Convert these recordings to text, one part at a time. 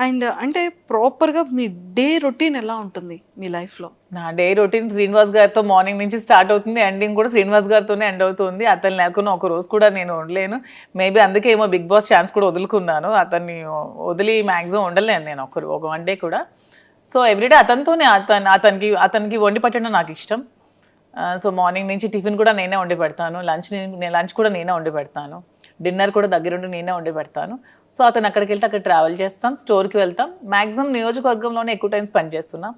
And అంటే ప్రాపర్గా మీ day routine ఎలా ఉంటుంది మీ లైఫ్లో? నా డే రొటీన్ శ్రీనివాస్ గారితో మార్నింగ్ నుంచి స్టార్ట్ అవుతుంది, ఎండింగ్ కూడా శ్రీనివాస్ గారితోనే ఎండ్ అవుతుంది. అతను లేకుండా ఒక రోజు కూడా నేను ఉండలేను. మేబీ అందుకే ఏమో బిగ్ బాస్ ఛాన్స్ కూడా వదులుకున్నాను. అతన్ని వదిలి మ్యాక్సిమం ఉండలేను నేను ఒక వన్ డే కూడా. సో ఎవ్రీడే అతనితోనే, అతనికి వండి పెట్టడం నాకు ఇష్టం. సో మార్నింగ్ నుంచి టిఫిన్ కూడా నేనే వండి పెడతాను, లంచ్ కూడా నేనే వండి పెడతాను, డిన్నర్ కూడా దగ్గరుండి నేనే వండి పెడతాను. సో అతను అక్కడికి వెళ్తే అక్కడ ట్రావెల్ చేస్తాం, స్టోర్కి వెళ్తాం. మ్యాక్సిమం నియోజకవర్గంలోనే ఎక్కువ టైం స్పెండ్ చేస్తున్నాం.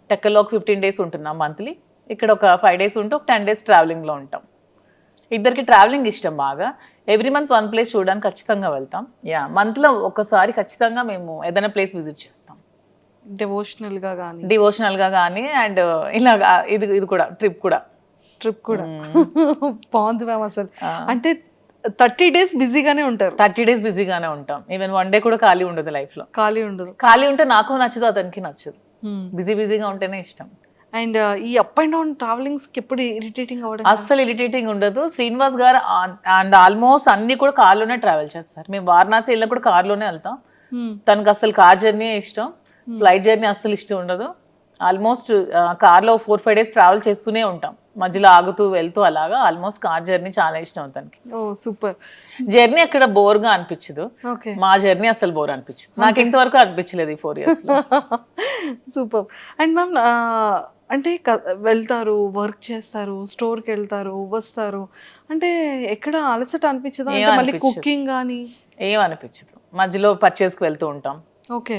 టెక్కల్లో ఒక 15 days ఉంటున్నాం మంత్లీ, ఇక్కడ ఒక 5 days ఉంటూ ఒక 10 days ట్రావెలింగ్లో ఉంటాం. ఇద్దరికి ట్రావెలింగ్ ఇష్టం బాగా. ఎవ్రీ మంత్ వన్ ప్లేస్ చూడడానికి ఖచ్చితంగా వెళ్తాం. మంత్లో ఒకసారి ఖచ్చితంగా మేము ఏదైనా ప్లేస్ విజిట్ చేస్తాం, డివోషనల్గా కానీ అండ్ ఇలాగా. ఇది కూడా ట్రిప్ కూడా బాగుంది మ్యామ్. అసలు అంటే 30 days బిజీగానే ఉంటారు. 30 days బిజీగానే ఉంటాం. ఈవెన్ వన్ డే కూడా ఖాళీ ఉండదు లైఫ్లో. ఖాళీ ఉంటే నాకు నచ్చదు, అతనికి నచ్చదు. బిజీగా ఉంటేనే ఇష్టం. అండ్ ఈ అప్ అండ్ డౌన్ ట్రావెలింగ్స్కి ఎప్పుడు ఇరిటేటింగ్ అవ్వడం? అస్సలు ఇరిటేటింగ్ ఉండదు. శ్రీనివాస్ గారు అండ్ ఆల్మోస్ట్ అన్ని కూడా కార్లోనే ట్రావెల్ చేస్తారు. మేము వారణాసి వెళ్ళినా కూడా కార్లోనే వెళ్తాం. తనకు అసలు కార్ జర్నీ ఇష్టం, ఫ్లైట్ జర్నీ అస్సలు ఇష్టం ఉండదు. ఆల్మోస్ట్ కార్లో 4-5 days ట్రావెల్ చేస్తూనే ఉంటాం, మధ్యలో ఆగుతూ వెళ్తూ అలాగా. ఆల్మోస్ట్ కార్ జర్నీ చాలా ఇష్టం తనకి. సూపర్. జర్నీ అక్కడ బోర్గా అనిపించదు, మా జర్నీ అసలు బోర్ అనిపించదు. నాకు ఇంతవరకు అనిపించలేదు ఈ 4 years. సూపర్. అండ్ మ్యామ్ అంటే వెళ్తారు, వర్క్ చేస్తారు, స్టోర్కి వెళ్తారు, వస్తారు, అంటే ఎక్కడ అలసట అనిపించదు? మళ్ళీ కుకింగ్ కానీ ఏం అనిపించదు. మధ్యలో పర్చేస్కి వెళ్తూ ఉంటాం. ఓకే.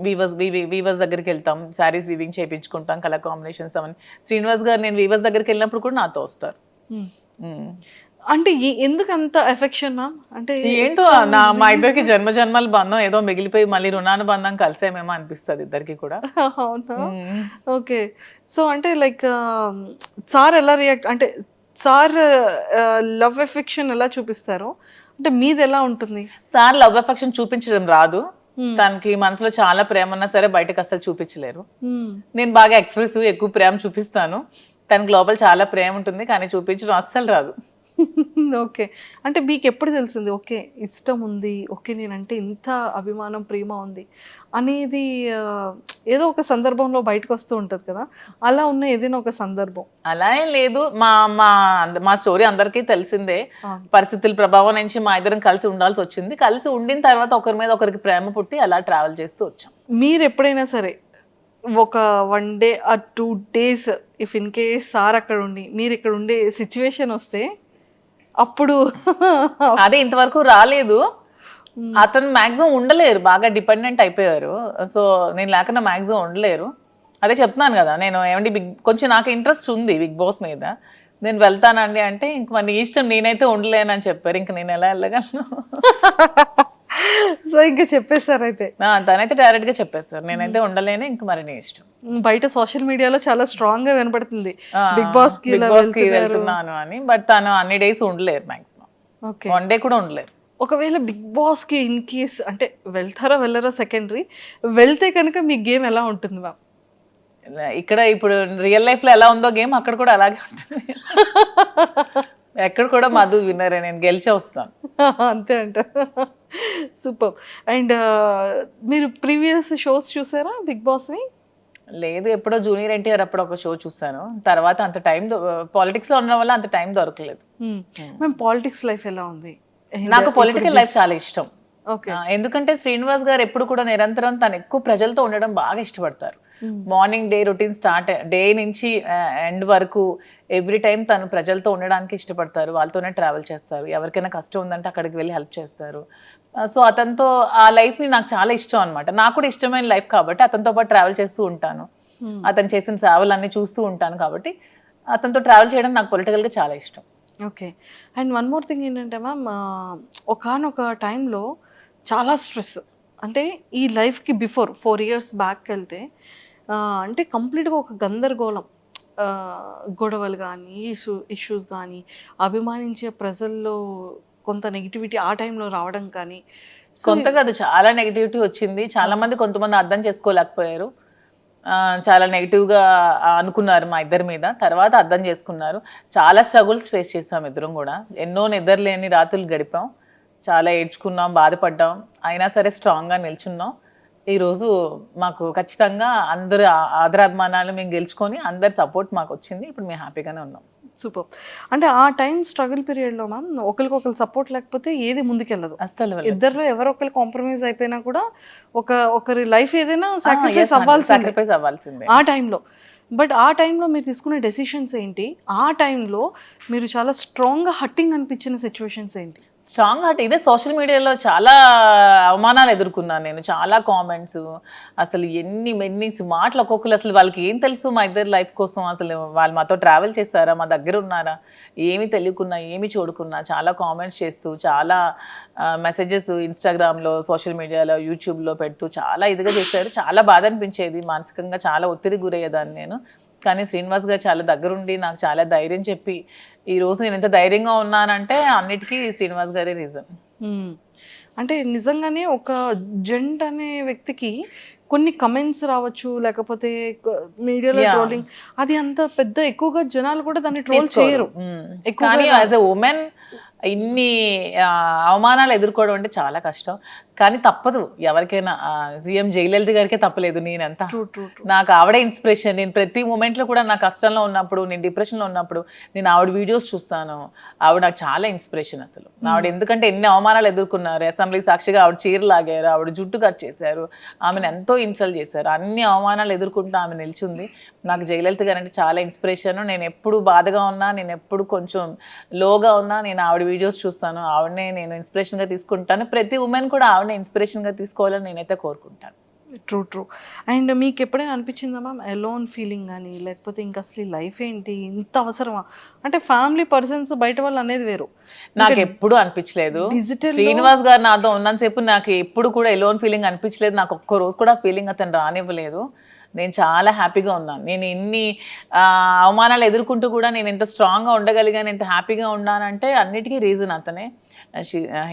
వీవర్స్ దగ్గరికి వెళ్తాం, శారీస్ వీవింగ్ చేయించుకుంటాం, కలర్ కాంబినేషన్స్ అవన్నీ. శ్రీనివాస్ గారు నేను వీవర్స్ దగ్గరికి వెళ్ళినప్పుడు కూడా నాతో వస్తారు. అంటే ఎందుకు అంత ఎఫెక్షన్ మ్యామ్? అంటే ఏంటో మా ఇద్దరికి జన్మల బంధం ఏదో మిగిలిపోయి మళ్ళీ రుణానుబంధం కలిసేమేమో అనిపిస్తుంది ఇద్దరికి కూడా. అవునా? ఓకే. సో అంటే లైక్ సార్ ఎలా రియాక్ట్, అంటే సార్ లవ్ ఎఫెక్షన్ ఎలా చూపిస్తారు, అంటే మీది ఎలా ఉంటుంది? సార్ లవ్ ఎఫెక్షన్ చూపించడం రాదు. తనకి మనసులో చాలా ప్రేమ ఉన్నా సరే బయటకు అసలు చూపించలేరు. నేను బాగా ఎక్స్ప్రెసివ్, ఎక్కువ ప్రేమ చూపిస్తాను. తనకి లోపల చాలా ప్రేమ ఉంటుంది కానీ చూపించడం అస్సలు రాదు. ఓకే. అంటే మీకు ఎప్పుడు తెలిసింది ఓకే ఇష్టం ఉంది, ఓకే నేనంటే ఇంత అభిమానం ప్రేమ ఉంది అనేది? ఏదో ఒక సందర్భంలో బయటకు వస్తూ ఉంటుంది కదా, అలా ఉన్న ఏదైనా ఒక సందర్భం? అలా ఏం లేదు. మా స్టోరీ అందరికీ తెలిసిందే. పరిస్థితుల ప్రభావం నుంచి మా ఇద్దరం కలిసి ఉండాల్సి వచ్చింది. కలిసి ఉండిన తర్వాత ఒకరి మీద ఒకరికి ప్రేమ పుట్టి అలా ట్రావెల్ చేస్తూ వచ్చాం. మీరు ఎప్పుడైనా సరే ఒక 1 day or 2 days if in case sir అక్కడ ఉండి మీరు ఇక్కడ ఉండే సిచ్యువేషన్ వస్తే అప్పుడు? అదే ఇంతవరకు రాలేదు. అతను మ్యాక్సిమం ఉండలేరు, బాగా డిపెండెంట్ అయిపోయారు. సో నేను లేకుండా మ్యాక్సిమం ఉండలేరు. అదే చెప్తున్నాను కదా, నేను ఏమండి కొంచెం నాకు ఇంట్రెస్ట్ ఉంది బిగ్ బాస్ మీద, నేను వెళ్తానండి అంటే ఇంక మరి ఇష్టం, నేనైతే ఉండలేను అని చెప్పారు. ఇంక నేను ఎలా వెళ్ళగలను? సో ఇంకా చెప్పేశారు అయితే? తనైతే డైరెక్ట్ గా చెప్పేస్తారు, నేనైతే ఉండలేను, ఇంక మరి నీ ఇష్టం. బయట సోషల్ మీడియాలో చాలా స్ట్రాంగ్ గా వినపడుతుంది బిగ్ బాస్ కి వెళ్తున్నాను అని. బట్ తను అన్ని డేస్ ఉండలేరు, మాక్సిమం వన్ డే కూడా ఉండలేరు. ఒకవేళ బిగ్ బాస్ కి ఇన్ కేస్ అంటే వెళ్తారో వెళ్ళరో సెకండరీ, వెళ్తే కనుక మీ గేమ్ ఎలా ఉంటుంది మ్యామ్? ఇక్కడ ఇప్పుడు రియల్ లైఫ్ లో ఎలా ఉందో గేమ్ అక్కడ కూడా అలాగే ఉంటుంది. ఎక్కడ కూడా మధు విన్నరే, నేను గెలిచే వస్తాను. అంతే అంట. సూపర్. అండ్ మీరు ప్రీవియస్ షోస్ చూసారా బిగ్ బాస్ని? లేదు, ఎప్పుడో జూనియర్ ఎన్టీఆర్ అప్పుడు ఒక షో చూసాను. తర్వాత అంత టైం పాలిటిక్స్ లో ఉండడం వల్ల అంత టైం దొరకలేదు. మేము పాలిటిక్స్ లైఫ్ ఎలా ఉంది? నాకు పొలిటికల్ లైఫ్ చాలా ఇష్టం. ఎందుకంటే శ్రీనివాస్ గారు ఎప్పుడు కూడా నిరంతరం తను ఎక్కువ ప్రజలతో ఉండడం బాగా ఇష్టపడతారు. Morning day routine start day నుంచి ఎండ్ వరకు ఎవ్రీ టైం తను ప్రజలతో ఉండడానికి ఇష్టపడతారు, వాళ్ళతోనే ట్రావెల్ చేస్తారు. ఎవరికైనా కష్టం ఉందంటే అక్కడికి వెళ్ళి హెల్ప్ చేస్తారు. సో అతనితో ఆ లైఫ్ని నాకు చాలా ఇష్టం అనమాట. నాకు కూడా ఇష్టమైన లైఫ్ కాబట్టి అతనితో పాటు ట్రావెల్ చేస్తూ ఉంటాను. అతను చేసిన సేవలన్నీ చూస్తూ ఉంటాను కాబట్టి అతనితో ట్రావెల్ చేయడం నాకు పొలిటికల్గా చాలా ఇష్టం. Okay. And one more thing ఏంటంటే మ్యామ్, ఒకానొక టైంలో చాలా స్ట్రెస్, అంటే ఈ లైఫ్కి బిఫోర్ 4 years బ్యాక్ వెళ్తే అంటే కంప్లీట్గా ఒక గందరగోళం, గొడవలు కానీ ఇష్యూస్ కానీ, అభిమానించే ప్రజల్లో కొంత నెగిటివిటీ ఆ టైంలో రావడం కానీ. కొంత కాదు, చాలా నెగిటివిటీ వచ్చింది. చాలా మంది కొంతమంది అర్థం చేసుకోలేకపోయారు, చాలా నెగిటివ్గా అనుకున్నారు మా ఇద్దరి మీద. తర్వాత అర్థం చేసుకున్నారు. చాలా స్ట్రగుల్స్ ఫేస్ చేసాం ఇద్దరం కూడా. ఎన్నో నిద్రలేని రాత్రులు గడిపాం, చాలా ఏడ్చుకున్నాం, బాధపడ్డాం. అయినా సరే స్ట్రాంగ్గా నిల్చున్నాం. ఈరోజు మాకు ఖచ్చితంగా అందరు ఆదరాభిమానాలు మేము గెలుచుకొని అందరి సపోర్ట్ మాకు వచ్చింది. ఇప్పుడు మేము హ్యాపీగానే ఉన్నాం. సూపర్. అంటే ఆ టైం స్ట్రగుల్ పీరియడ్లో మ్యామ్ ఒకరికొకరు సపోర్ట్ లేకపోతే ఏది ముందుకెళ్ళదు. అస్సలు ఇద్దరిలో ఎవరో ఒకరు కాంప్రమైజ్ అయిపోయినా కూడా ఒకరి లైఫ్ ఏదైనా సాక్రిఫైస్ అవ్వాల్సిందే ఆ టైంలో. బట్ ఆ టైంలో మీరు తీసుకునే డెసిషన్స్ ఏంటి? ఆ టైంలో మీరు చాలా స్ట్రాంగ్గా హట్టింగ్ అనిపించిన సిచ్యువేషన్స్ ఏంటి? స్ట్రాంగ్ హార్ట్ ఇదే సోషల్ మీడియాలో చాలా అవమానాలు ఎదుర్కొన్నాను నేను. చాలా కామెంట్స్, అసలు ఎన్ని మాటలు ఒక్కొక్కరు. అసలు వాళ్ళకి ఏం తెలుసు మా ఇద్దరు లైఫ్ కోసం? అసలు వాళ్ళు మాతో ట్రావెల్ చేస్తారా, మా దగ్గర ఉన్నారా, ఏమి తెలియకున్నా ఏమి చూడకున్నా చాలా కామెంట్స్ చేస్తూ, చాలా మెసేజెస్ ఇన్స్టాగ్రామ్లో, సోషల్ మీడియాలో, యూట్యూబ్లో పెడుతూ చాలా ఇదిగా చేశారు. చాలా బాధ అనిపించేది. మానసికంగా చాలా ఒత్తిడి గురయ్యేదాన్ని నేను. కానీ శ్రీనివాస్ గారు చాలా దగ్గరుండి నాకు చాలా ధైర్యం చెప్పి ఈ రోజు నేను ఎంత ధైర్యంగా ఉన్నానంటే అన్నిటికీ శ్రీనివాస్ గారే రీజన్. అంటే నిజంగానే ఒక జెంట్ అనే వ్యక్తికి కొన్ని కమెంట్స్ రావచ్చు, లేకపోతే మీడియాలో ట్రోలింగ్, అది అంత పెద్ద ఎక్కువగా జనాలు కూడా దాన్ని ట్రోల్ చేయరు. కానీ యాజ్ ఎ ఉమెన్ ఇన్ని అవమానాలు ఎదుర్కోవడం అంటే చాలా కష్టం. కానీ తప్పదు ఎవరికైనా. సీఎం జయలలిత గారికే తప్పలేదు. నేనంతా నాకు ఆవిడే ఇన్స్పిరేషన్. నేను ప్రతి మూమెంట్లో కూడా నా కష్టంలో ఉన్నప్పుడు, నేను డిప్రెషన్లో ఉన్నప్పుడు నేను ఆవిడ వీడియోస్ చూస్తాను. ఆవిడ నాకు చాలా ఇన్స్పిరేషన్ అసలు. ఆవిడ ఎందుకంటే ఎన్ని అవమానాలు ఎదుర్కొన్నారు. అసెంబ్లీ సాక్షిగా ఆవిడ చీర లాగారు, ఆవిడ జుట్టు కట్ చేశారు, ఆమెను ఎంతో ఇన్సల్ట్ చేశారు. అన్ని అవమానాలు ఎదుర్కొంటూ ఆమె నిల్చుంది. నాకు జయలలిత గారు అంటే చాలా ఇన్స్పిరేషన్. నేను ఎప్పుడు బాధగా ఉన్నా, నేను ఎప్పుడు కొంచెం లోగా ఉన్నా నేను ఆవిడ వీడియోస్ చూస్తాను. ఆవిడనే నేను ఇన్స్పిరేషన్గా తీసుకుంటాను. ప్రతి ఉమెన్ కూడా ఆవిడనే ఇన్స్పిరేషన్గా తీసుకోవాలని నేనైతే కోరుకుంటాను. ట్రూ. అండ్ మీకు ఎప్పుడైనా అనిపించిందా మ్యామ్ ఎలోన్ ఫీలింగ్ కానీ, లేకపోతే ఇంకా అసలు లైఫ్ ఏంటి, ఇంత అవసరమా? అంటే ఫ్యామిలీ పర్సన్స్ బయట వాళ్ళు అనేది వేరు. నాకు ఎప్పుడు అనిపించలేదు. శ్రీనివాస్ గారు నాతో ఉన్నంతసేపు నాకు ఎప్పుడు కూడా ఎలోన్ ఫీలింగ్ అనిపించలేదు. నాకు ఒక్క రోజు కూడా ఫీలింగ్ అతను రానివ్వలేదు. నేను చాలా హ్యాపీగా ఉన్నాను. నేను ఎన్ని అవమానాలు ఎదుర్కొంటూ కూడా నేను ఎంత స్ట్రాంగ్గా ఉండగలిగాను, ఎంత హ్యాపీగా ఉన్నానంటే అన్నిటికీ రీజన్ అతనే.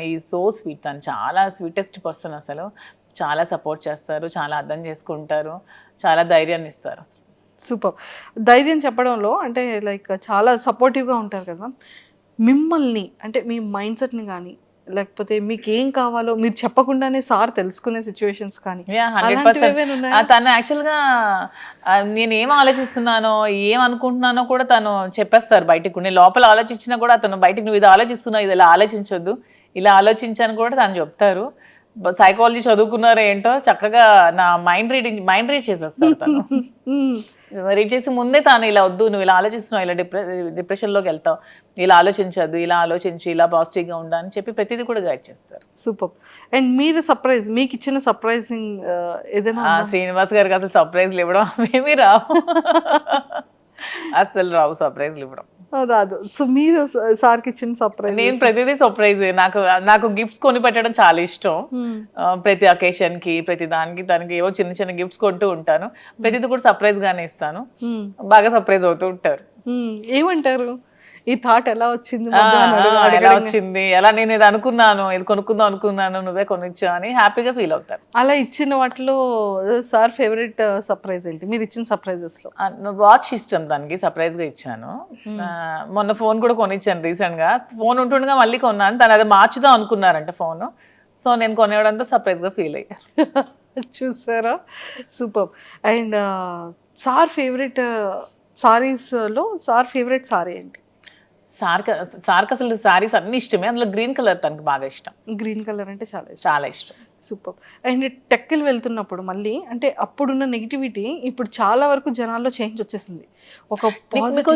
He so sweet. తను చాలా స్వీటెస్ట్ పర్సన్. అసలు చాలా సపోర్ట్ చేస్తారు, చాలా అర్థం చేసుకుంటారు, చాలా ధైర్యాన్ని ఇస్తారు. అసలు సూపర్. ధైర్యం చెప్పడంలో అంటే లైక్ చాలా సపోర్టివ్గా ఉంటారు కదా. మిమ్మల్ని అంటే మీ మైండ్ సెట్ని కానీ, లేకపోతే మీకు ఏం కావాలో మీరు చెప్పకుండానే సార్ తెలుసుకునే సిచ్యువేషన్స్ కానీ? 100%. తను యాక్చువల్గా నేను ఏం ఆలోచిస్తున్నానో, ఏం అనుకుంటున్నానో కూడా తను చెప్పేస్తారు బయటకు. నేను లోపల ఆలోచించినా కూడా అతను బయటకు నువ్వు ఇది ఆలోచిస్తున్నావు, ఇది ఇలా ఆలోచించొద్దు, ఇలా ఆలోచించాను కూడా తను చెప్తారు. సైకాలజీ చదువుకున్నారో ఏంటో చక్కగా నా మైండ్ రీడ్ చేసేస్తారు తను. రీడ్ చేసి ముందే తాను ఇలా వద్దు, నువ్వు ఇలా ఆలోచిస్తున్నావు, ఇలా డిప్రెషన్లోకి వెళ్తావు, ఇలా ఆలోచించద్దు, ఇలా ఆలోచించి ఇలా పాజిటివ్గా ఉండా అని చెప్పి ప్రతిదీ కూడా గైడ్ చేస్తారు. సూపర్. అండ్ మీరు సర్ప్రైజ్, మీకు ఇచ్చిన సర్ప్రైజింగ్ ఏదైనా? శ్రీనివాస్ గారికి అసలు సర్ప్రైజ్లు ఇవ్వడం ఏమీ రావు. అసలు రావు సర్ప్రైజ్లు ఇవ్వడం, రాదు. సో మీరు సార్కి ఇచ్చిన సర్ప్రైజ్? నేను ప్రతిదీ సర్ప్రైజ్. నాకు గిఫ్ట్స్ కొని పెట్టడం చాలా ఇష్టం. ప్రతి అకేషన్కి, ప్రతి దానికి తనకి ఏవో చిన్న చిన్న గిఫ్ట్స్ కొంటూ ఉంటాను. ప్రతిదీ కూడా సర్ప్రైజ్ గానే ఇస్తాను. బాగా సర్ప్రైజ్ అవుతూ ఉంటారు. ఏమంటారు? ఈ థాట్ ఎలా వచ్చింది, ఎలా వచ్చింది, ఎలా నేను ఇది అనుకున్నాను, ఇది కొనుక్కుందాం అనుకున్నాను, నువ్వే కొనిచ్చా అని హ్యాపీగా ఫీల్ అవుతారు. అలా ఇచ్చిన వాటిలో సార్ ఫేవరెట్ సర్ప్రైజ్ ఏంటి మీరు ఇచ్చిన సర్ప్రైజెస్ లో? వాచ్ ఇష్టం దానికి, సర్ప్రైజ్ గా ఇచ్చాను. మొన్న ఫోన్ కూడా కొనిచ్చాను రీసెంట్ గా. ఫోన్ ఉంటుండగా మళ్ళీ కొన్నాను. తను అది మార్చుదాం అనుకున్నారంట ఫోన్. సో నేను కొనేవడంతో సర్ప్రైజ్ గా ఫీల్ అయ్యాను. చూసారా, super. And sir favourite saris లో సార్ ఫేవరెట్ సారీ ఏంటి? సార్కి అసలు సారీస్ అన్ని ఇష్టమే. అందులో గ్రీన్ కలర్ తనకు బాగా ఇష్టం. గ్రీన్ కలర్ అంటే చాలా ఇష్టం. సూపర్. అండ్ టెక్కలు వెళ్తున్నప్పుడు మళ్ళీ అంటే అప్పుడున్న నెగిటివిటీ ఇప్పుడు చాలా వరకు జనాల్లో చేంజ్ వచ్చేసింది. ఒక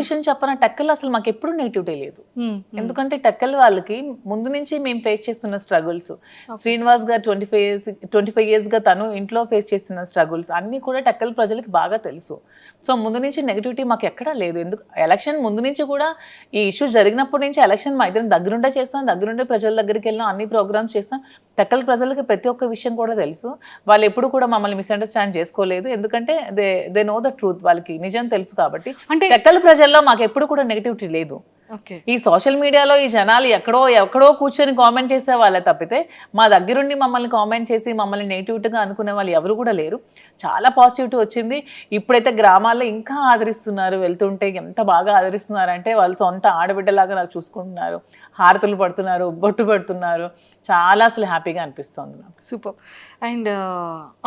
విషయం చెప్పన, టెక్కలు అసలు మాకు ఎప్పుడు నెగిటివిటీ లేదు. ఎందుకంటే టెక్కల్ వాళ్ళకి ముందు నుంచి మేము ఫేస్ చేస్తున్న స్ట్రగుల్స్, శ్రీనివాస్ గారు 25 years గా తను ఇంట్లో ఫేస్ చేస్తున్న స్ట్రగుల్స్ అన్ని కూడా టెక్కల్ ప్రజలకి బాగా తెలుసు. సో ముందు నుంచి నెగిటివిటీ మాకు ఎక్కడా లేదు. ఎందుకు ఎలక్షన్ ముందు నుంచి కూడా ఈ ఇష్యూ జరిగినప్పటి నుంచి ఎలక్షన్ మా ఇద్దరం దగ్గరుండే చేస్తాం, దగ్గరుండే ప్రజల దగ్గరికి వెళ్ళాం, అన్ని ప్రోగ్రామ్స్ చేస్తాం. టెక్కల్ ప్రజలకి ప్రతి ఒక్క విషయం కూడా తెలుసు. వాళ్ళు ఎప్పుడు కూడా మమ్మల్ని మిస్అండర్స్టాండ్ చేసుకోలేదు. ఎందుకంటే దే నో ద ట్రూత్. వాళ్ళకి నిజం తెలుసు కాబట్టి. అంటే టెక్కల్ ప్రజల్లో మాకు ఎప్పుడు కూడా నెగిటివిటీ లేదు. ఓకే. ఈ సోషల్ మీడియాలో ఈ జనాలు ఎక్కడో కూర్చొని కామెంట్ చేసే వాళ్ళే తప్పితే మా దగ్గరుండి మమ్మల్ని కామెంట్ చేసి మమ్మల్ని నెగిటివ్గా అనుకునే వాళ్ళు ఎవరు కూడా లేరు. చాలా పాజిటివిటీ వచ్చింది. ఇప్పుడైతే గ్రామాల్లో ఇంకా ఆదరిస్తున్నారు. వెళ్తుంటే ఎంత బాగా ఆదరిస్తున్నారంటే వాళ్ళు సొంత ఆడబిడ్డలాగా నాకు చూసుకుంటున్నారు, హారతులు పడుతున్నారు, బొట్టు పెడుతున్నారు. చాలా అసలు హ్యాపీగా అనిపిస్తుంది నాకు. సూపర్. అండ్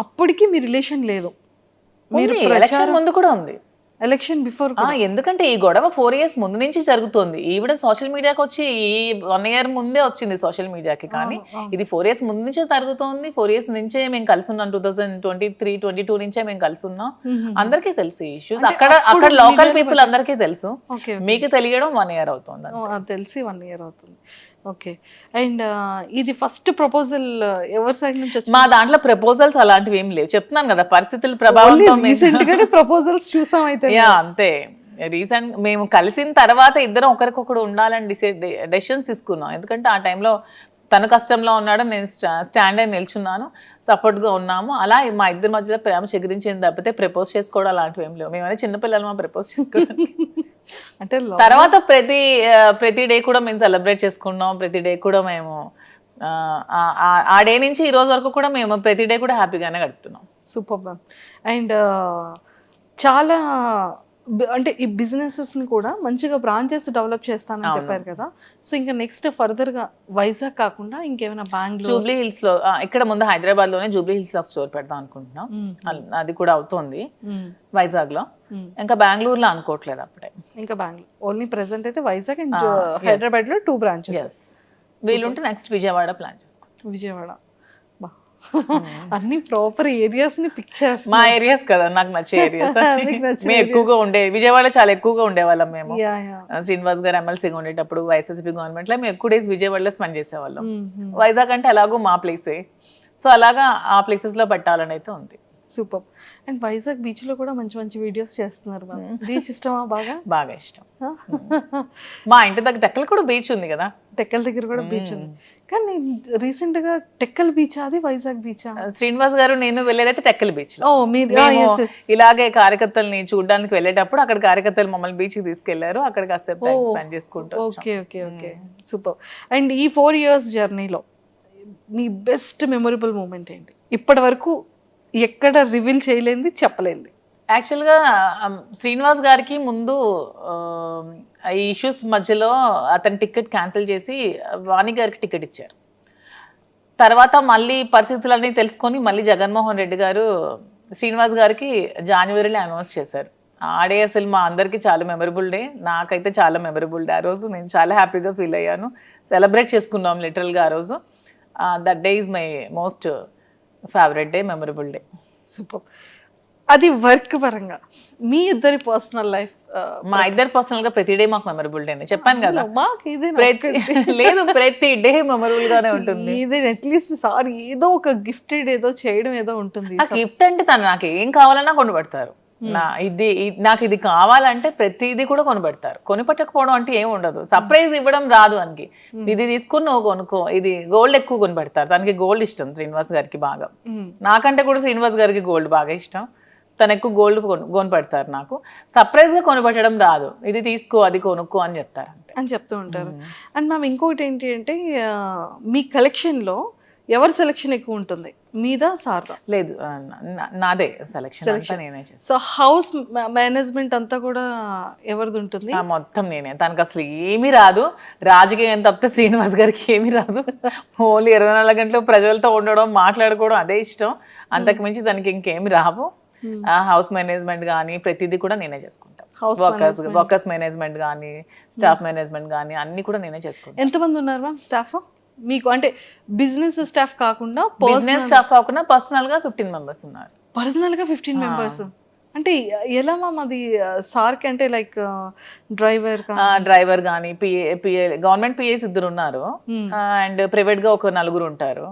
అప్పటికి మీ రిలేషన్ లేదు, మీరు ఎలక్షన్ ముందు కూడా ఉంది. ఎలక్షన్ బిఫోర్ ఎందుకంటే ఈ గొడవ 4 years ముందు నుంచి జరుగుతుంది. ఈవిడ సోషల్ మీడియాకి వచ్చి ఈ 1 year ముందే వచ్చింది సోషల్ మీడియాకి. కానీ ఇది 4 years ముందు నుంచే జరుగుతోంది. 4 years నుంచే మేము కలిసి ఉన్నాం. 2023-22 నుంచే మేము కలిసి ఉన్నాం. అందరికీ తెలుసు ఈ ఇష్యూస్. అక్కడ లోకల్ పీపుల్ అందరికీ తెలుసు. మీకు తెలియడం 1 year అవుతుంది. తెలిసి 1 year అవుతుంది. ఓకే. అండ్ ఇది ఫస్ట్ ప్రపోజల్ ఎవరి సైడ్ నుంచి వచ్చింది? మా దాంట్లో ప్రపోజల్స్ అలాంటివి ఏం లేవు. చెప్తున్నాను కదా, పరిస్థితుల ప్రభావంతో ప్రపోజల్స్ చూసాం అయితే. అంతే. రీసెంట్ మేము కలిసిన తర్వాత ఇద్దరం ఒకరికొకరు ఉండాలని డెసిషన్స్ తీసుకున్నాం. ఎందుకంటే ఆ టైంలో తను కష్టంలో ఉన్నాడు, నేను స్టాండ్ అయి నిల్చున్నాను, సపోర్ట్గా ఉన్నాము. అలా మా ఇద్దరి మధ్యలో ప్రేమ చెగిరించింది తప్పితే ప్రపోజ్ చేసుకోవడం అలాంటివి ఏం లేవు. మేమైనా చిన్నపిల్లలు మా ప్రపోజ్ చేసుకోవడం. అంటే తర్వాత ప్రతి డే కూడా మేము సెలబ్రేట్ చేసుకున్నాం. ప్రతి డే కూడా మేము ఆ డే నుంచి ఈ రోజు వరకు కూడా మేము ప్రతి డే కూడా హ్యాపీగానే గడుపుతున్నాం. Super ma'am. అండ్ చాలా అంటే ఈ బిజినెసెస్ని కూడా మంచిగా బ్రాంచెస్ డెవలప్ చేస్తానని చెప్పారు కదా. సో ఇంకా నెక్స్ట్ ఫర్దర్గా వైజాగ్ కాకుండా ఇంకేమైనా బెంగళూరు, జూబ్లీ హిల్స్లో, ఇక్కడ ముందు హైదరాబాద్లోనే జూబ్లీ హిల్స్లో స్టోర్ పెడదాం అనుకుంటున్నాం. అది కూడా అవుతుంది వైజాగ్లో. ఇంకా బెంగళూరులో అనుకోవట్లేదు అప్పుడే. ఇంకా బెంగళూరు ఓన్లీ ప్రెసెంట్ అయితే వైజాగ్ అండ్ హైదరాబాద్లో 2 branches. వీలుంటే నెక్స్ట్ విజయవాడ ప్లాన్ చేసుకుంటాం. విజయవాడ అన్ని ప్రాపర్ ఏరియాస్ ని పిక్ చేస్తాం. మా ఏరియాస్ కదా నాకు నచ్చే ఏరియాస్. మేము ఎక్కువగా విజయవాడ చాలా ఎక్కువగా ఉండేవాళ్ళం మేము. శ్రీనివాస్ గారు ఎమ్మెల్సీగా ఉండేటప్పుడు వైఎస్ఆర్సీపీ గవర్నమెంట్ లో మేము ఎక్కువ డేస్ విజయవాడలో స్పెండ్ చేసేవాళ్ళం. వైజాగ్ అంటే అలాగో మా ప్లేసే. సో అలాగా ఆ ప్లేసెస్ లో పెట్టాలని అయితే ఉంది. సూపర్. అండ్ వైజాగ్ బీచ్ లో కూడా మంచి మంచి వీడియోస్ చేస్తున్నారు. బీచ్ ఇష్టమా? బాగా ఇష్టం. మా ఇంటి దగ్గర టెక్కల్ కూడా బీచ్ ఉంది కదా. టెక్కల్ దగ్గర కూడా బీచ్ ఉంది. కానీ రీసెంట్ గా టెక్కల్ బీచ్, అది వైజాగ్ బీచ్. శ్రీనివాస్ గారు నేను వెళ్ళేదైతే టెక్కల్ బీచ్ లో. ఇలాగే కార్యకర్తల్ని చూడడానికి వెళ్ళేటప్పుడు అక్కడ కార్యకర్తలు మమ్మల్ని బీచ్ కి తీసుకెళ్లారు. అక్కడ కాసేపు స్పెండ్ చేసుకుంటాం. ఓకే. సూపర్. అండ్ ఈ 4 years జర్నీలో మీ బెస్ట్ మెమొరబుల్ మూమెంట్ ఏంటి? ఇప్పటి వరకు ఎక్కడ రివీల్ చేయలేంది, చెప్పలేంది? యాక్చువల్గా శ్రీనివాస్ గారికి ముందు ఈ ఇష్యూస్ మధ్యలో అతని టికెట్ క్యాన్సిల్ చేసి వాణి గారికి టికెట్ ఇచ్చారు. తర్వాత మళ్ళీ పరిస్థితులన్నీ తెలుసుకొని మళ్ళీ జగన్మోహన్ రెడ్డి గారు శ్రీనివాస్ గారికి జనవరిలో అనౌన్స్ చేశారు. ఆ డే అసలు మా అందరికీ చాలా మెమరబుల్ డే. నాకైతే చాలా మెమరబుల్ డే. ఆ రోజు నేను చాలా హ్యాపీగా ఫీల్ అయ్యాను. సెలబ్రేట్ చేసుకున్నాం లిటరల్గా ఆ రోజు. That day is my most favourite day, memorable day. Super. అది వర్క్ పరంగా మీ ఇద్దరి పర్సనల్ లైఫ్? మా ఇద్దరు పర్సనల్ గా ప్రతి డే మాకు మెమరబుల్ డే. చెప్పాను కదా, లేదు ప్రతి డే మెమరబుల్ గానే ఉంటుంది. అట్లీస్ట్ సార్ ఏదో ఒక గిఫ్టెడ్ ఏదో చేయడం ఏదో ఉంటుంది. గిఫ్ట్ అంటే తను నాకు ఏం కావాలన్నా కొనిపెడతారు. నాకు ఇది కావాలంటే ప్రతిదీ కూడా కొనిపెడతారు. కొనిపెట్టకపోవడం అంటే ఏమి ఉండదు. సర్ప్రైజ్ ఇవ్వడం రాదు అనికి. ఇది తీసుకుని నువ్వు కొనుక్కో, ఇది గోల్డ్ ఎక్కువ కొనిపెడతారు. తనకి గోల్డ్ ఇష్టం శ్రీనివాస్ గారికి బాగా. నాకంటే కూడా శ్రీనివాస్ గారికి గోల్డ్ బాగా ఇష్టం. తను ఎక్కువ గోల్డ్ కొనిపెడతారు. నాకు సర్ప్రైజ్ గా కొనిపెట్టడం రాదు. ఇది తీసుకో, అది కొనుక్కో అని చెప్తారు అని చెప్తూ ఉంటారు. అండ్ మ్యామ్ ఇంకోటి ఏంటి అంటే మీ కలెక్షన్ లో ఎవరి సెలెక్షన్ ఎక్కువ ఉంటుంది, మీదా సార్దా? లేదు, నాదే సెలెక్షన్. నేనే చేస్తాను. సో హౌస్ మేనేజ్మెంట్ అంతా కూడా ఎవరిది ఉంటుంది? మొత్తం నేనే. తనకు అసలు ఏమీ రాదు. రాజకీయం తప్పితే శ్రీనివాస్ గారికి ఏమీ రాదు. ఓన్లీ 24 గంటలు ప్రజలతో ఉండడం, మాట్లాడుకోవడం అదే ఇష్టం. అంతకు మించి తనకి ఇంకేమి రావు. హౌస్ మేనేజ్మెంట్ కానీ ప్రతిదీ కూడా నేనే చేసుకుంటాను. వర్కర్స్ మేనేజ్మెంట్ కానీ స్టాఫ్ మేనేజ్మెంట్ కానీ అన్ని కూడా నేనే చేసుకుంటాను. ఎంతమంది ఉన్నారు మ్యామ్ స్టాఫ్ మీకు? అంటే బిజినెస్ స్టాఫ్ కాకుండా, పర్సనల్ గా 15 members ఉన్నారు. పర్సనల్ గా 15 members అంటే ఎలా మ్యామ్ అది? సార్కి అంటే లైక్ డ్రైవర్ కానీ పిఏ గవర్నమెంట్ పిఏస్ 2 ఉన్నారు. అండ్ ప్రైవేట్ గా ఒక 4 ఉంటారు.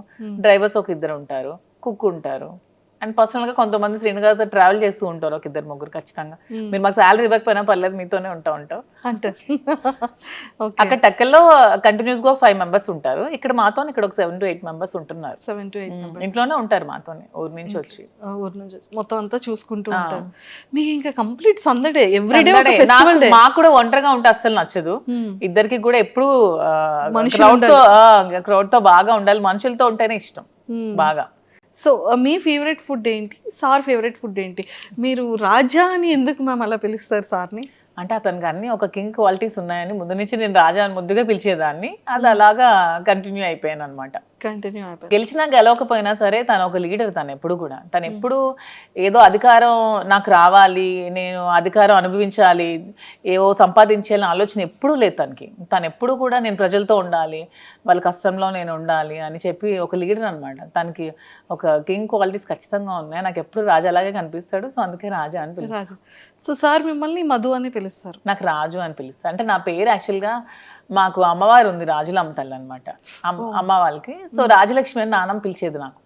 డ్రైవర్స్ ఒక 2 ఉంటారు. కుక్ ఉంటారు. అండ్ పర్సనల్గా కొంతమంది శ్రీనివాస్తో ట్రావెల్ చేస్తూ ఉంటారు, ఒక ఇద్దరు ముగ్గురు ఖచ్చితంగా. మీరు మాకు శాలరీ ఇవ్వకపోయినా పర్లేదు, మీతోనే ఉంటాం. అంటారు. ఓకే. అక్కడ టెక్కల్లో కంటిన్యూస్గా ఒక 5 మెంబర్స్ ఉంటారు, ఇక్కడ మాతో ఇక్కడ ఒక 7 to 8 మెంబర్స్ ఉంటున్నారు. 7 to 8 మెంబర్స్ ఇంట్లోనే ఉంటారు మాతోనే, ఊరు నుంచి వచ్చి. ఊరు నుంచి మొత్తం అంతా చూసుకుంటూ ఉంటారు. మీకు ఇంకా కంప్లీట్ సందడే, ఎవ్రీడే ఒక ఫెస్టివల్ డే. మాకు కూడా ఒంటరిగా ఉంటే అస్సలు నచ్చదు. ఇద్దరికి కూడా ఎప్పుడు క్రౌడ్ తో బాగా ఉండాలి, మనుషులతో ఉంటేనే ఇష్టం బాగా. సో మీ ఫేవరెట్ ఫుడ్ ఏంటి, సార్ ఫేవరెట్ ఫుడ్ ఏంటి? మీరు రాజా అని ఎందుకు మ్యామ్ అలా పిలుస్తారు సార్ని? అంటే అతనికి అన్ని ఒక కింగ్ క్వాలిటీస్ ఉన్నాయని ముందు నుంచి నేను రాజా అని ముద్దుగా పిలిచేదాన్ని, అది అలాగా కంటిన్యూ అయిపోయాను అనమాట. కంటిన్యూ అయిపోయింది. గెలిచినా గెలవకపోయినా సరే తను ఒక లీడర్. తను ఎప్పుడు కూడా ఎప్పుడు ఏదో అధికారం నాకు రావాలి, నేను అధికారం అనుభవించాలి, ఏవో సంపాదించాలని ఆలోచన ఎప్పుడూ లేదు తనకి. తను ఎప్పుడు కూడా నేను ప్రజలతో ఉండాలి, వాళ్ళ కష్టంలో నేను ఉండాలి అని చెప్పి ఒక లీడర్ అనమాట. తనకి ఒక కింగ్ క్వాలిటీస్ ఖచ్చితంగా ఉన్నాయి. నాకు ఎప్పుడు రాజాలాగే కనిపిస్తాడు, సో అందుకే రాజా అని పిలుస్తాను. సో సార్ మిమ్మల్ని మధు అని పిలుస్తారు? నాకు రాజు అని పిలుస్తారు. అంటే నా పేరు యాక్చువల్గా మాకు అమ్మవారు ఉంది, రాజులమ్మ తల్లి అనమాట అమ్మ వాళ్ళకి. సో రాజలక్ష్మి అని నాన్నమ్మ పిలిచేది నాకు.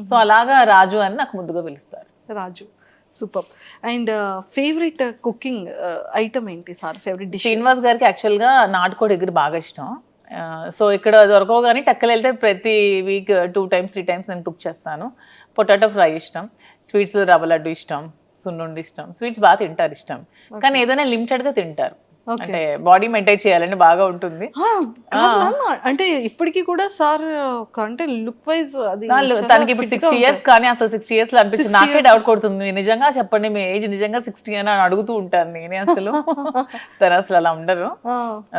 సో అలాగా రాజు అని నాకు ముద్దుగా పిలుస్తారు. Raju, super. And favourite cooking item ఏంటి సార్? Favourite dish? శ్రీనివాస్ గారికి యాక్చువల్గా నాటుకోడి ఎగురు బాగా ఇష్టం. సో ఇక్కడ దొరకవు కానీ టెక్కలు వెళ్తే ప్రతి వీక్ 2 times 3 times నేను కుక్ చేస్తాను. పొటాటో ఫ్రై ఇష్టం, స్వీట్స్లో రవ్వ లడ్డు ఇష్టం, సున్నుండి ఇష్టం. స్వీట్స్ బాగా తింటారు ఇష్టం, కానీ ఏదైనా లిమిటెడ్గా తింటారు. అంటే బాడీ మెయింటైన్ చేయాలని బాగా ఉంటుంది. అంటే ఇప్పటికీ కూడా సార్ అంటే లుక్ వైజ్ అది తనకి ఇప్పుడు 60 years, కానీ అసలు 60 years లో అనిపించింది. నాకే డౌట్ కొడుతుంది, నిజంగా చెప్పండి మీ ఏజ్ నిజంగా 60 అని అడుగుతూ ఉంటాను నేనే. అసలు తను అసలు అలా ఉండరు,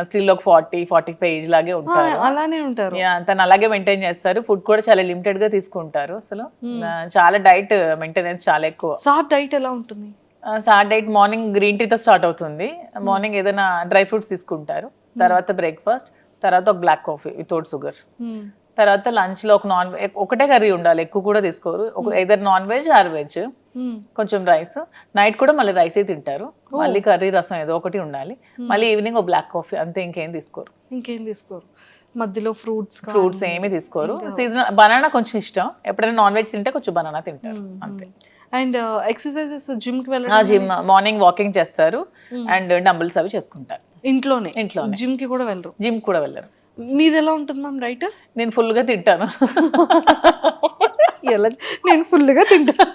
స్టిల్ ఒక 40-45 ఏజ్ లాగే ఉంటారు. అలానే ఉంటారు. తను అలాగే మెయింటైన్ చేస్తారు. ఫుడ్ కూడా చాలా లిమిటెడ్ గా తీసుకుంటారు. అసలు చాలా డైట్ మెయింటెనెన్స్ చాలా ఎక్కువ. సార్ డైట్ ఎలా ఉంటుంది? సార్ డైట్ మార్నింగ్ గ్రీన్ టీతో స్టార్ట్ అవుతుంది. మార్నింగ్ ఏదైనా డ్రై ఫ్రూట్స్ తీసుకుంటారు, తర్వాత బ్రేక్ఫాస్ట్, తర్వాత ఒక బ్లాక్ కాఫీ వితౌట్ షుగర్, తర్వాత లంచ్ లో ఒక ఒకటే కర్రీ ఉండాలి, ఎక్కువ కూడా తీసుకోరు. ఏదైనా నాన్ వెజ్ ఆర్ వెజ్, కొంచెం రైస్. నైట్ కూడా మళ్ళీ రైసే తింటారు, మళ్ళీ కర్రీ రసం ఏదో ఒకటి ఉండాలి, మళ్ళీ ఈవినింగ్ ఒక బ్లాక్ కాఫీ, అంతే. ఇంకేం తీసుకోరు. మధ్యలో ఫ్రూట్స్ ఏమీ తీసుకోరు. సీజనల్ బనానా కొంచెం ఇష్టం, ఎప్పుడైనా నాన్ వెజ్ తింటే కొంచెం బనానా తింటారు, అంతే. అండ్ ఎక్సర్సైజెస్, జిమ్ కి వెళ్ళడం? జిమ్ మార్నింగ్ వాకింగ్ చేస్తారు అండ్ డంబుల్స్ అవి చేసుకుంటారు ఇంట్లోనే. జిమ్ కి కూడా వెళ్ళరు? జిమ్ కూడా వెళ్ళరు. మీది ఎలా ఉంటుంది మ్యామ్ రైట్? నేను ఫుల్ గా తింటాను. నేను ఫుల్గా తింటాను.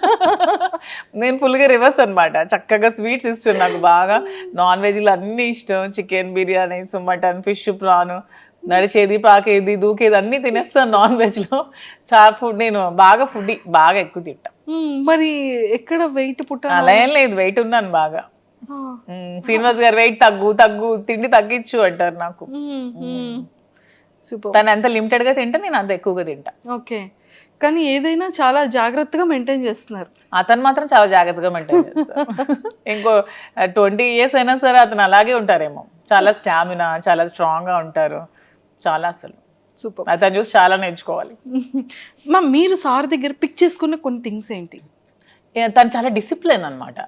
నేను ఫుల్గా రివర్స్ అనమాట. చక్కగా స్వీట్స్ ఇష్టం నాకు బాగా, నాన్ వెజ్లు అన్నీ ఇష్టం, chicken biryani, mutton, fish, prawn, నడిచేది పాకేది దూకేది అన్నీ తినేస్తాను. నాన్ వెజ్లో చాలా ఫుడ్, నేను బాగా ఫుడ్ బాగా ఎక్కువ తింటాను. మరి ఎక్కడ వెయిట్ అలా ఏం లేదు, వెయిట్ ఉన్నాను బాగా. శ్రీనివాస్ గారు వెయిట్ తగ్గు తిండి తగ్గించు అంటారు నాకు. తను ఎంత లిమిటెడ్ గా తింటే నేను అంత ఎక్కువగా తింటా. ఓకే, కానీ ఏదైనా చాలా జాగ్రత్తగా మెయింటైన్ చేస్తున్నారు. అతను మాత్రం చాలా జాగ్రత్తగా మెయింటైన్ చేస్తారు. ఇంకో 20 years అయినా సరే అతను అలాగే ఉంటారేమో. చాలా స్టామినా, చాలా స్ట్రాంగ్ గా ఉంటారు, చాలా అసలు సూపర్. అతను చూసి చాలా నేర్చుకోవాలి. మీరు సార్ దగ్గర పిక్ చేసుకున్న కొన్ని థింగ్స్ ఏంటి? తను చాలా డిసిప్లైన్ అనమాట,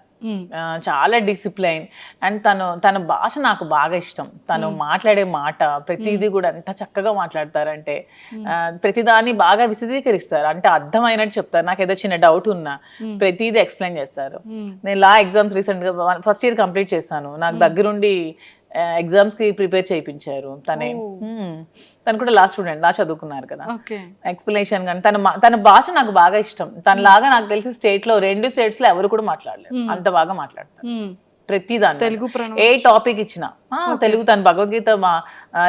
చాలా డిసిప్లైన్. అండ్ తన భాష నాకు బాగా ఇష్టం. తను మాట్లాడే మాట ప్రతిదీ కూడా ఎంత చక్కగా మాట్లాడతారంటే, ప్రతిదాన్ని బాగా విశదీకరిస్తారు, అంటే అర్థమైనట్టు చెప్తారు. నాకు ఏదో చిన్న డౌట్ ఉన్నా ప్రతిదీ ఎక్స్ప్లెయిన్ చేస్తారు. నేను లా ఎగ్జామ్స్ రీసెంట్గా ఫస్ట్ ఇయర్ కంప్లీట్ చేశాను. నాకు దగ్గరుండి ఎగ్జామ్స్ కి ప్రిపేర్ చేయించారు. తను కూడా లా స్టూడెంట్, లా చదువుకున్నారు కదా. ఎక్స్ప్లెనేషన్ కానీ తన భాష నాకు బాగా ఇష్టం. తనలాగా నాకు తెలిసి స్టేట్ లో 2 states లో ఎవరు కూడా మాట్లాడలేరు, అంత బాగా మాట్లాడతారు ప్రతిదాన్ని. తెలుగు ఏ టాపిక్ ఇచ్చినా తెలుగు. తను భగవద్గీత,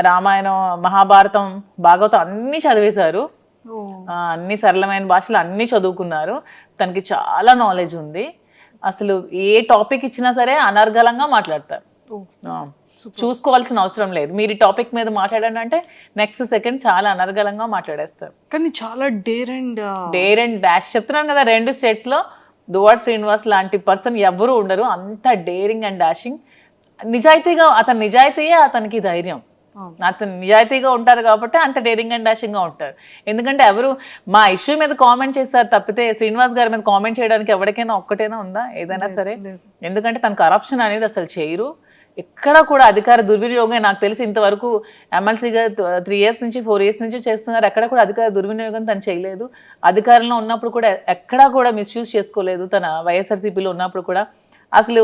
రామాయణం, మహాభారతం, భాగవతం అన్ని చదివేశారు. అన్ని సరళమైన భాషలు అన్ని చదువుకున్నారు. తనకి చాలా నాలెడ్జ్ ఉంది. అసలు ఏ టాపిక్ ఇచ్చినా సరే అనర్గళంగా మాట్లాడతారు. చూసుకోవాల్సిన అవసరం లేదు. మీరు ఈ టాపిక్ మీద మాట్లాడండి అంటే నెక్స్ట్ సెకండ్ చాలా అనర్గళంగా మాట్లాడేస్తారు. కానీ చాలా డేర్ అండ్ డాష్ చెప్తున్నాను కదా, 2 states లో దువ్వాడ శ్రీనివాస్ లాంటి పర్సన్ ఎవరు ఉండరు. అంత డేరింగ్ అండ్ డాషింగ్, నిజాయితీగా. అతని నిజాయితీయే అతనికి ధైర్యం. అతను నిజాయితీగా ఉంటారు కాబట్టి అంత డేరింగ్ అండ్ డాషింగ్ గా ఉంటారు. ఎందుకంటే ఎవరు మా ఇష్యూ మీద కామెంట్ చేస్తారు తప్పితే శ్రీనివాస్ గారి మీద కామెంట్ చేయడానికి ఎవరికైనా ఒక్కటైనా ఉందా ఏదైనా సరే? ఎందుకంటే తను కరప్షన్ అనేది అసలు చేయరు. ఎక్కడ కూడా అధికార దుర్వినియోగం నాకు తెలిసి ఇంతవరకు ఎమ్మెల్సీగా 3 years నుంచి 4 years నుంచి చేస్తున్నారు. ఎక్కడ కూడా అధికార దుర్వినియోగం తను చేయలేదు. అధికారంలో ఉన్నప్పుడు కూడా ఎక్కడా కూడా మిస్యూజ్ చేసుకోలేదు. తన వైఎస్ఆర్సీపీలో ఉన్నప్పుడు కూడా అసలు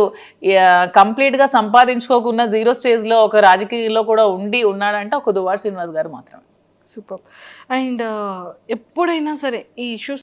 కంప్లీట్గా సంపాదించుకోకుండా 0 స్టేజ్లో ఒక రాజకీయాల్లో కూడా ఉన్నాడంటే ఒక దువ్వాడ శ్రీనివాస్ గారు మాత్రమే. సూపర్. అండ్ ఎప్పుడైనా సరే ఈ ఇష్యూస్